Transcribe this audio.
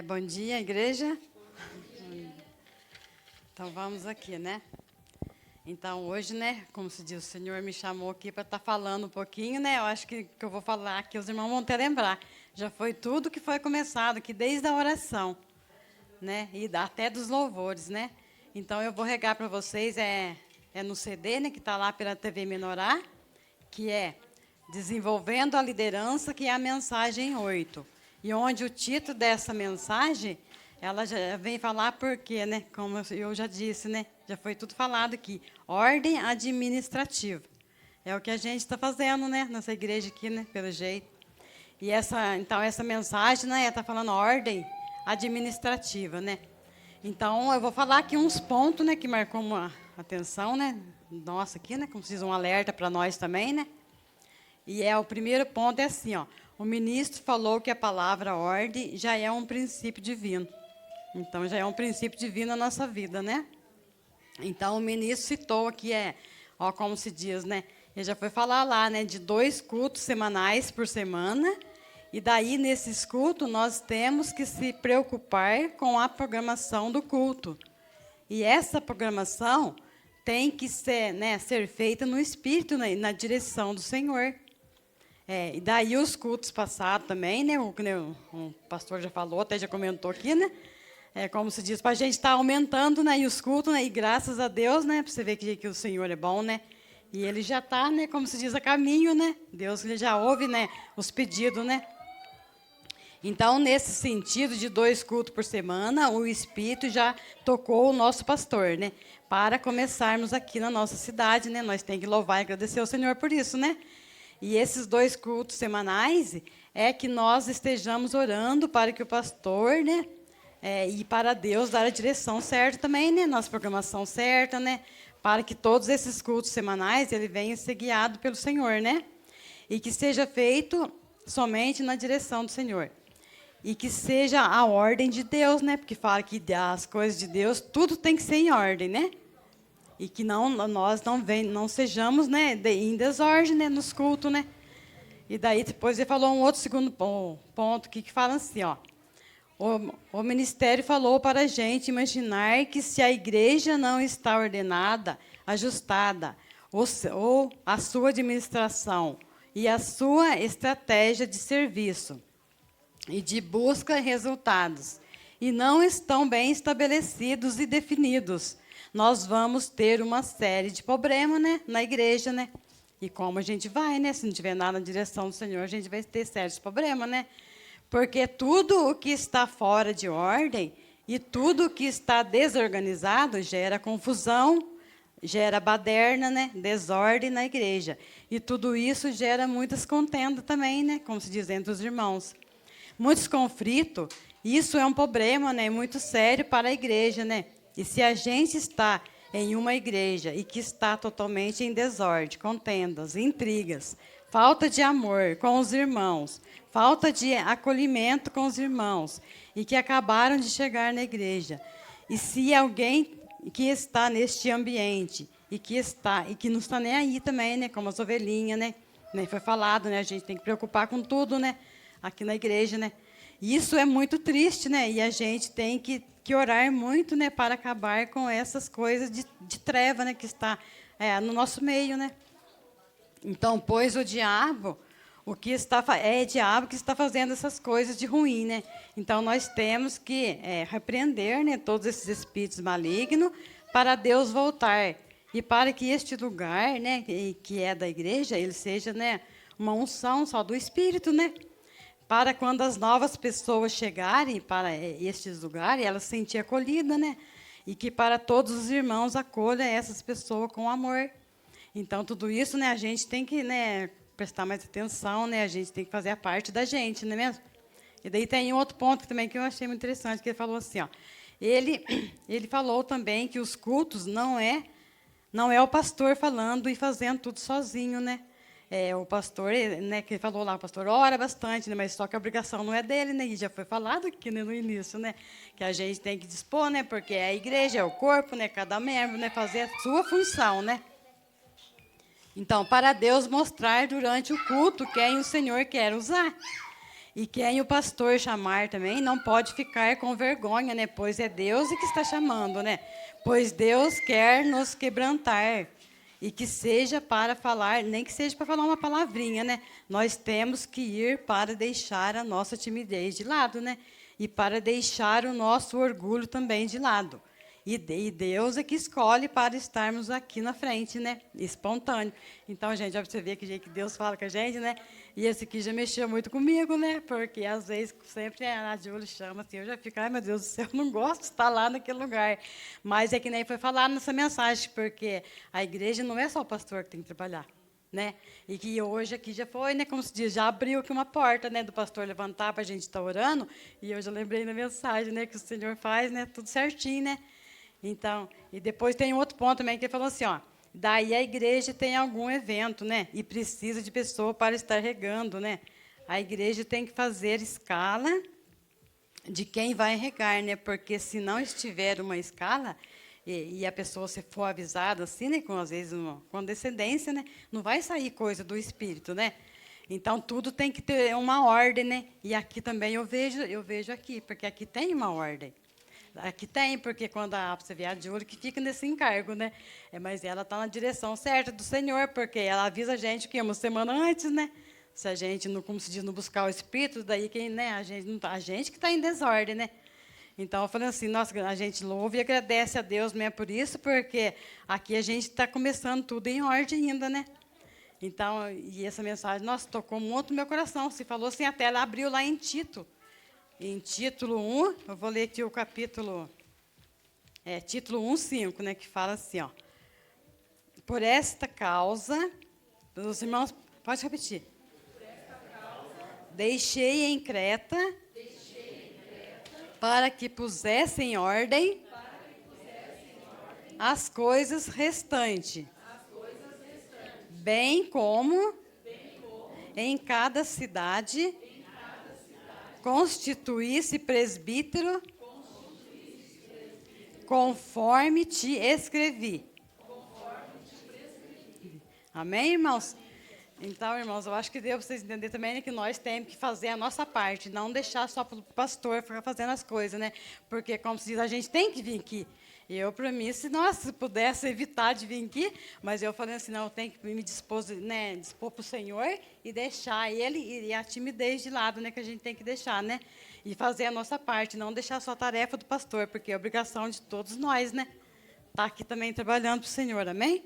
Bom dia, igreja. Então, vamos aqui, né? Então, hoje, né, como se diz, o Senhor me chamou aqui para estar falando um pouquinho, né? Eu acho que eu vou falar aqui, os irmãos vão até lembrar. Já foi tudo que foi começado aqui, desde a oração, né? E até dos louvores, né? Então, eu vou regar para vocês, no CD, né, que está lá pela TV Menorá, que é Desenvolvendo a Liderança, que é a mensagem 8. E onde o título dessa mensagem, ela já vem falar por quê, né? Como eu já disse, né? Já foi tudo falado aqui. Ordem administrativa. É o que a gente está fazendo, né? Nessa igreja aqui, né? Pelo jeito. E essa mensagem, né? Está falando ordem administrativa, né? Então, eu vou falar aqui uns pontos, né? Que marcou uma atenção, né? Nossa, aqui, né? Como se diz, um alerta para nós também, né? E o primeiro ponto é assim, ó. O ministro falou que a palavra ordem já é um princípio divino. Então, já é um princípio divino na nossa vida, né? Então, o ministro citou aqui, como se diz, né? Ele já foi falar lá, né? De 2 cultos semanais por semana. E daí, nesses cultos, nós temos que se preocupar com a programação do culto. E essa programação tem que ser, né, ser feita no Espírito, né, na direção do Senhor. E daí os cultos passados também, né? O pastor já falou, até já comentou aqui, né? Como se diz, para a gente estar aumentando, né? E os cultos, né? E graças a Deus, né? Para você ver que o Senhor é bom, né? E Ele já está, né? Como se diz, a caminho, né? Deus ele já ouve, né? Os pedidos, né? Então, nesse sentido de 2 cultos por semana, o Espírito já tocou o nosso pastor, né? Para começarmos aqui na nossa cidade, né? Nós temos que louvar e agradecer ao Senhor por isso, né? E esses 2 cultos semanais é que nós estejamos orando para que o pastor, né, e para Deus dar a direção certa também, né, nossa programação certa, né, para que todos esses cultos semanais ele venha ser guiado pelo Senhor, né, e que seja feito somente na direção do Senhor. E que seja a ordem de Deus, né, porque fala que as coisas de Deus, tudo tem que ser em ordem, né. E que nós não sejamos, né, em desordem, né, nos cultos, né. E daí depois ele falou um outro segundo ponto que fala assim, ó. O ministério falou para a gente imaginar que se a igreja não está ordenada, ajustada, ou a sua administração e a sua estratégia de serviço e de busca de resultados, e não estão bem estabelecidos e definidos, nós vamos ter uma série de problemas, né, na igreja, né? E como a gente vai, né? Se não tiver nada na direção do Senhor, a gente vai ter sérios problemas, né? Porque tudo o que está fora de ordem e tudo o que está desorganizado gera confusão, gera baderna, né? Desordem na igreja. E tudo isso gera muitas contendas também, né? Como se diz entre os irmãos. Muitos conflitos, isso é um problema, né? Muito sério para a igreja, né? E se a gente está em uma igreja e que está totalmente em desordem, contendas, intrigas, falta de amor com os irmãos, falta de acolhimento com os irmãos, e que acabaram de chegar na igreja, e se alguém que está neste ambiente e que não está nem aí também, né, como as ovelhinhas, né, foi falado, né, a gente tem que preocupar com tudo, né, aqui na igreja, né. Isso é muito triste, né? E a gente tem que orar muito, né, para acabar com essas coisas de treva, né, que está no nosso meio, né? Então, pois o diabo diabo que está fazendo essas coisas de ruim, né? Então nós temos que repreender, né, todos esses espíritos malignos para Deus voltar e para que este lugar, né, que é da igreja, ele seja, né, uma unção só do Espírito, né? Para quando as novas pessoas chegarem para estes lugares, elas se sentirem acolhidas, né? E que para todos os irmãos acolha essas pessoas com amor. Então, tudo isso, né, a gente tem que, né, prestar mais atenção, né? A gente tem que fazer a parte da gente, não é mesmo? E daí tem um outro ponto também que eu achei muito interessante, que ele falou assim, ó. Ele falou também que os cultos não é o pastor falando e fazendo tudo sozinho, né? O pastor, né, que ele falou lá, o pastor ora bastante, né, mas só que a obrigação não é dele, né, e já foi falado aqui, né, no início, né, que a gente tem que dispor, né, porque a igreja é o corpo, né, cada membro, né, fazer a sua função, né. Então, para Deus mostrar durante o culto quem o Senhor quer usar. E quem o pastor chamar também não pode ficar com vergonha, né? Pois é Deus que está chamando, né? Pois Deus quer nos quebrantar. E que seja para falar, nem que seja para falar uma palavrinha, né? Nós temos que ir para deixar a nossa timidez de lado, né? E para deixar o nosso orgulho também de lado. E Deus é que escolhe para estarmos aqui na frente, né? Espontâneo. Então, gente, ó, você vê que jeito que Deus fala com a gente, né? E esse aqui já mexeu muito comigo, né? Porque às vezes sempre a Júlia chama assim, eu já fico, ai meu Deus do céu, eu não gosto de estar lá naquele lugar. Mas é que nem foi falado nessa mensagem, porque a igreja não é só o pastor que tem que trabalhar. Né? E que hoje aqui já foi, né, como se diz, já abriu aqui uma porta, né, do pastor levantar para a gente estar orando, e eu já lembrei na mensagem, né, que o Senhor faz, né, tudo certinho, né? Então, e depois tem outro ponto também que ele falou assim, ó, daí a igreja tem algum evento, né, e precisa de pessoa para estar regando, né? A igreja tem que fazer escala de quem vai regar, né? Porque se não estiver uma escala e a pessoa se for avisada assim, né, com às vezes com descendência, né, não vai sair coisa do espírito, né? Então tudo tem que ter uma ordem, né? E aqui também eu vejo aqui, porque aqui tem uma ordem. Aqui tem, porque quando você vê a Júlia que fica nesse encargo, né? Mas ela está na direção certa do Senhor, porque ela avisa a gente que uma semana antes, né? Se a gente, não, como se diz, não buscar o Espírito, daí quem, né? A gente que está em desordem, né? Então, eu falei assim, nossa, a gente louva e agradece a Deus mesmo por isso, porque aqui a gente está começando tudo em ordem ainda, né? Então, e essa mensagem, nossa, tocou muito no meu coração. Se falou assim, até ela abriu lá em Tito. Em título 1, eu vou ler aqui o capítulo, título 1:5, né, que fala assim, ó. Por esta causa, os irmãos, pode repetir. Por esta causa, deixei em Creta, para que pusesse em ordem, as coisas restantes, bem como em cada cidade constituísse presbítero, conforme te escrevi. Amém, irmãos? Então, irmãos, eu acho que deu para vocês entenderem também, né, que nós temos que fazer a nossa parte, não deixar só para o pastor ficar fazendo as coisas, né? Porque, como se diz, a gente tem que vir aqui. Eu, para mim, se pudesse evitar de vir aqui, mas eu falei assim, não, eu tenho que me dispor, né, dispor para o Senhor e deixar ele e a timidez de lado, né, que a gente tem que deixar, né? E fazer a nossa parte, não deixar só a tarefa do pastor, porque é obrigação de todos nós, né? Tá aqui também trabalhando para o Senhor, amém?